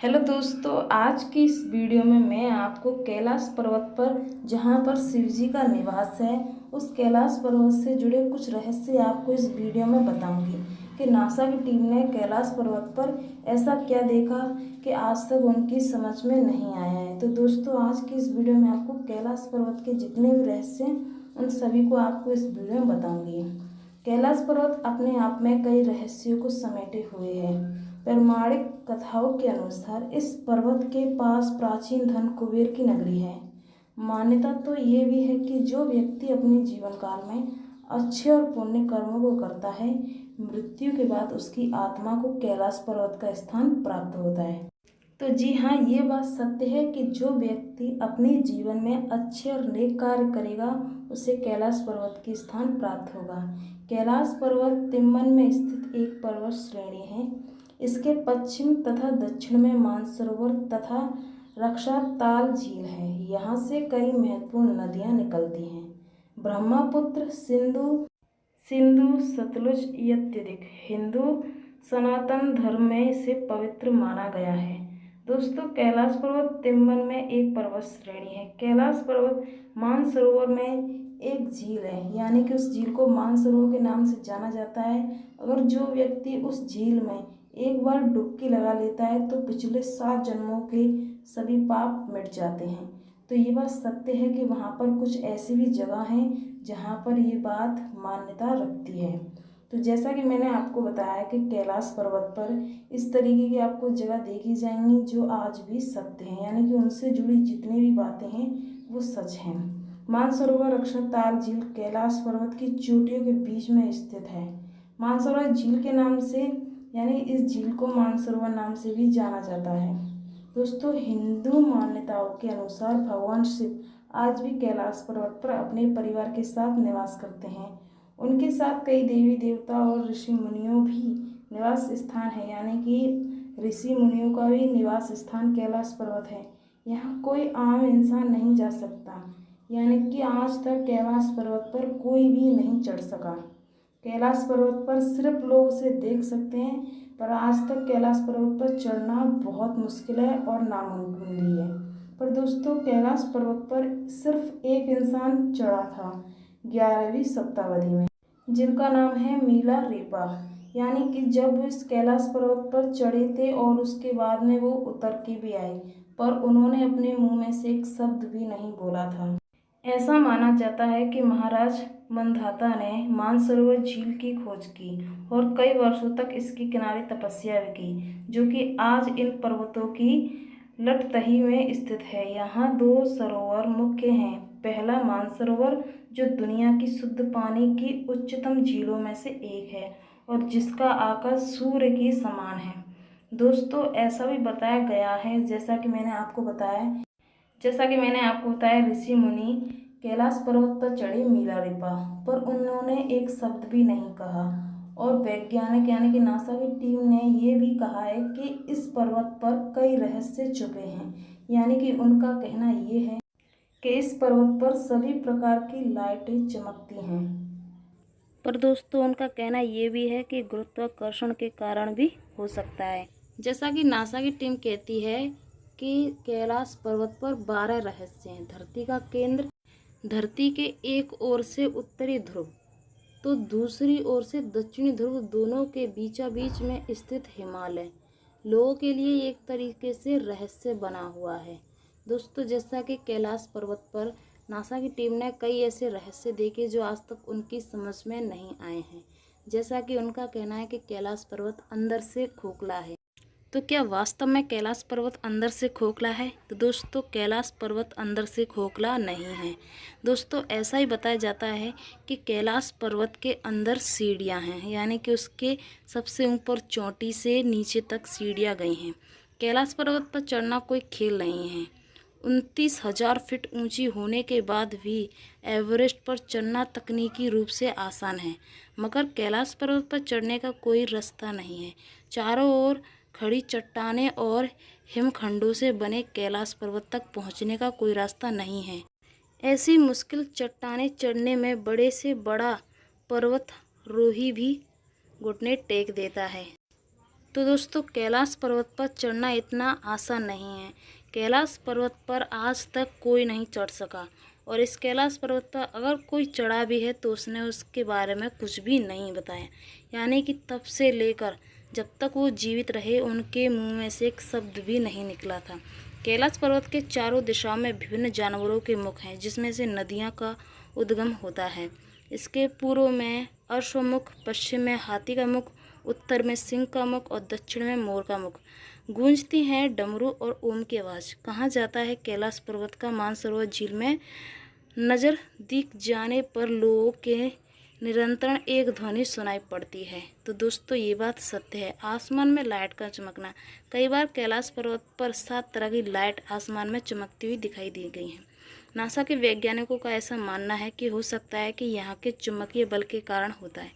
Hello दोस्तों, आज की इस वीडियो में मैं आपको कैलाश पर्वत पर जहाँ पर शिव जी का निवास है उस कैलाश पर्वत से जुड़े कुछ रहस्य आपको इस वीडियो में बताऊंगी कि नासा की टीम ने कैलाश पर्वत पर ऐसा क्या देखा कि आज तक उनकी समझ में नहीं आया है। तो दोस्तों, आज की इस वीडियो में आपको कैलाश पर्वत के जितने भी रहस्य हैं उन सभी को आपको इस वीडियो में बताऊंगी। कैलाश पर्वत अपने आप में कई रहस्यों को समेटे हुए है। पौराणिक कथाओं के अनुसार इस पर्वत के पास प्राचीन धन कुबेर की नगरी है। मान्यता तो ये भी है कि जो व्यक्ति अपने जीवन काल में अच्छे और पुण्य कर्मों को करता है, मृत्यु के बाद उसकी आत्मा को कैलाश पर्वत का स्थान प्राप्त होता है। तो जी हाँ, ये बात सत्य है कि जो व्यक्ति अपने जीवन में अच्छे और नेक कार्य करेगा उसे कैलाश पर्वत की स्थान प्राप्त होगा। कैलाश पर्वत तिम्मन में स्थित एक पर्वत श्रेणी है। इसके पश्चिम तथा दक्षिण में मानसरोवर तथा रक्षाताल झील है। यहाँ से कई महत्वपूर्ण नदियाँ निकलती हैं। ब्रह्मपुत्र, सिंधु सिंधु सतलुज अत्यधिक हिंदू सनातन धर्म में इसे पवित्र माना गया है। दोस्तों, कैलाश पर्वत तिम्बन में एक पर्वत श्रेणी है। कैलाश पर्वत मानसरोवर में एक झील है, यानी कि उस झील को मानसरोवर के नाम से जाना जाता है। अगर जो व्यक्ति उस झील में एक बार डुबकी लगा लेता है तो पिछले 7 जन्मों के सभी पाप मिट जाते हैं। तो ये बात सत्य है कि वहाँ पर कुछ ऐसी भी जगह हैं जहाँ पर ये बात मान्यता रखती है। तो जैसा कि मैंने आपको बताया कि कैलाश पर्वत पर इस तरीके की आपको जगह देखी जाएंगी जो आज भी सत्य हैं, यानी कि उनसे जुड़ी जितनी भी बातें हैं वो सच हैं। मानसरोवर अक्षरताल झील कैलाश पर्वत की चोटियों के बीच में स्थित है। मानसरोवर झील के नाम से, यानी इस झील को मानसरोवर नाम से भी जाना जाता है। दोस्तों, हिंदू मान्यताओं के अनुसार भगवान शिव आज भी कैलाश पर्वत पर अपने परिवार के साथ निवास करते हैं। उनके साथ कई देवी देवता और ऋषि मुनियों भी निवास स्थान है, यानी कि ऋषि मुनियों का भी निवास स्थान कैलाश पर्वत है। यहाँ कोई आम इंसान नहीं जा सकता, यानी कि आज तक कैलाश पर्वत पर कोई भी नहीं चढ़ सका। कैलाश पर्वत पर सिर्फ लोग उसे देख सकते हैं, पर आज तक कैलाश पर्वत पर चढ़ना बहुत मुश्किल है और नामुमकिन भी है। पर दोस्तों, कैलाश पर्वत पर सिर्फ एक इंसान चढ़ा था 11वीं शताब्दी में, जिनका नाम है मिलारेपा। यानी कि जब वो इस कैलाश पर्वत पर चढ़े थे और उसके बाद में वो उतर के भी आए, पर उन्होंने अपने मुंह में से एक शब्द भी नहीं बोला था। ऐसा माना जाता है कि महाराज मंधाता ने मानसरोवर झील की खोज की और कई वर्षों तक इसके किनारे तपस्या भी की, जो कि आज इन पर्वतों की लटतही में स्थित है। यहाँ 2 सरोवर मुख्य हैं। पहला मानसरोवर, जो दुनिया की शुद्ध पानी की उच्चतम झीलों में से एक है और जिसका आकार सूर्य के समान है। दोस्तों, ऐसा भी बताया गया है, जैसा कि मैंने आपको बताया ऋषि मुनि कैलाश पर्वत पर चढ़े मिलारेपा, पर उन्होंने एक शब्द भी नहीं कहा। और वैज्ञानिक यानी कि नासा की टीम ने ये भी कहा है कि इस पर्वत पर कई रहस्य छुपे हैं, यानी कि उनका कहना ये है कि इस पर्वत पर सभी प्रकार की लाइटें चमकती हैं। पर दोस्तों, उनका कहना ये भी है कि गुरुत्वाकर्षण के कारण भी हो सकता है। जैसा कि नासा की टीम कहती है कि कैलाश पर्वत पर 12 रहस्य हैं। धरती का केंद्र, धरती के एक ओर से उत्तरी ध्रुव तो दूसरी ओर से दक्षिणी ध्रुव, दोनों के बीचा बीच में स्थित हिमालय लोगों के लिए एक तरीके से रहस्य बना हुआ है। दोस्तों, जैसा कि कैलाश पर्वत पर नासा की टीम ने कई ऐसे रहस्य देखे जो आज तक उनकी समझ में नहीं आए हैं। जैसा कि उनका कहना है कि कैलाश पर्वत अंदर से खोखला है। तो क्या वास्तव में कैलाश पर्वत अंदर से खोखला है? तो दोस्तों, कैलाश पर्वत अंदर से खोखला नहीं है। दोस्तों, ऐसा ही बताया जाता है कि कैलाश पर्वत के अंदर सीढ़ियां हैं, यानी कि उसके सबसे ऊपर चोटी से नीचे तक सीढ़ियां गई हैं। कैलाश पर्वत पर चढ़ना कोई खेल नहीं है। 29,000 फीट ऊंची होने के बाद भी एवरेस्ट पर चढ़ना तकनीकी रूप से आसान है, मगर कैलाश पर्वत पर चढ़ने का कोई रास्ता नहीं है। चारों ओर खड़ी चट्टानें और हिमखंडों से बने कैलाश पर्वत तक पहुंचने का कोई रास्ता नहीं है। ऐसी मुश्किल चट्टानें चढ़ने में बड़े से बड़ा पर्वतारोही भी घुटने टेक देता है। तो दोस्तों कैलाश पर्वत पर चढ़ना इतना आसान नहीं है। कैलाश पर्वत पर आज तक कोई नहीं चढ़ सका और इस कैलाश पर्वत पर अगर कोई चढ़ा भी है तो उसने उसके बारे में कुछ भी नहीं बताया। यानी कि तब से लेकर जब तक वो जीवित रहे उनके मुंह में से एक शब्द भी नहीं निकला था। कैलाश पर्वत के चारों दिशाओं में विभिन्न जानवरों के मुख हैं, जिसमें से नदियाँ का उद्गम होता है। इसके पूर्व में अश्वमुख, पश्चिम में हाथी का मुख, उत्तर में सिंह का मुख और दक्षिण में मोर का मुख। गूंजती हैं डमरू और ओम की आवाज़। कहा जाता है कैलाश पर्वत का मानसरोवर झील में नज़र दिख जाने पर लोगों के निरंतर एक ध्वनि सुनाई पड़ती है। तो दोस्तों ये बात सत्य है। आसमान में लाइट का चमकना। कई बार कैलाश पर्वत पर 7 तरह की लाइट आसमान में चमकती हुई दिखाई दी गई हैं। नासा के वैज्ञानिकों का ऐसा मानना है कि हो सकता है कि यहाँ के चुंबकीय बल के कारण होता है।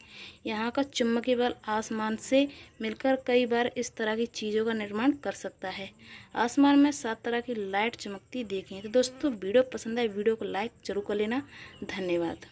यहाँ का चुंबकीय बल आसमान से मिलकर कई बार इस तरह की चीज़ों का निर्माण कर सकता है। आसमान में 7 तरह की लाइट चमकती देखें। तो दोस्तों वीडियो पसंद आए वीडियो को लाइक जरूर कर लेना। धन्यवाद।